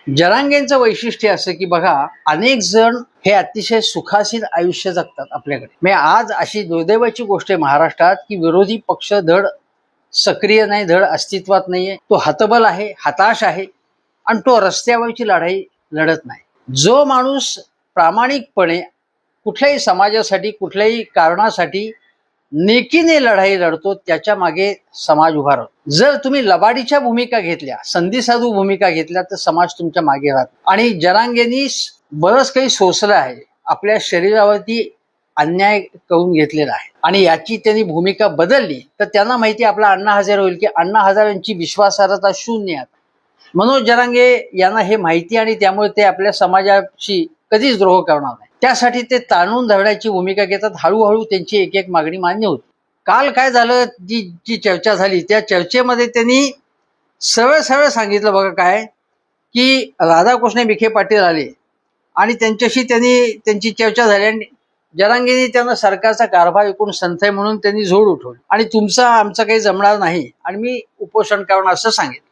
जरांगेंचं वैशिष्ट्य असं की बघा, अनेक जण हे अतिशय सुखासीन आयुष्य जगतात आपल्याकडे. म्हणजे आज अशी दुर्दैवाची गोष्ट आहे महाराष्ट्रात की विरोधी पक्ष धड सक्रिय नाही, धड अस्तित्वात नाहीये. तो हतबल आहे, हताश आहे आणि तो रस्त्यावरची लढाई लढत नाही. जो माणूस प्रामाणिकपणे कुठल्याही समाजासाठी, कुठल्याही कारणासाठी नेकीने लढाई लढतो, त्याच्या मागे समाज उभा राहतो. जर तुम्ही लबाडीच्या भूमिका घेतल्या, संधिसाधू भूमिका घेतल्या, तर समाज तुमच्या मागे राहतो. आणि जरांगेंनी बरंच काही सोसलं आहे, आपल्या शरीरावरती अन्याय करून घेतलेला आहे आणि याची त्यांनी भूमिका बदलली तर त्यांना माहिती आपला अण्णा हजारे होईल की अण्णा हजारेंची विश्वासार्हता शून्य आहे. मनोज जरांगे यांना हे माहिती आणि त्यामुळे ते आपल्या समाजाशी कधीच द्रोह करणार नाही. त्यासाठी ते ताणून धरण्याची भूमिका घेतात. हळूहळू त्यांची एक एक मागणी मान्य होती. काल काय झालं, जी जी चर्चा झाली त्या चर्चेमध्ये त्यांनी सरळ सरळ सांगितलं बघा काय, की राधाकृष्ण विखे पाटील आले आणि त्यांच्याशी त्यांची चर्चा झाली आणि जरांगेंनी त्यांना सरकारचा कारभार ऐकून संथ आहे म्हणून त्यांनी झोड उठवली आणि तुमचा आमचं काही जमणार नाही आणि मी उपोषण करणार असं सांगितलं.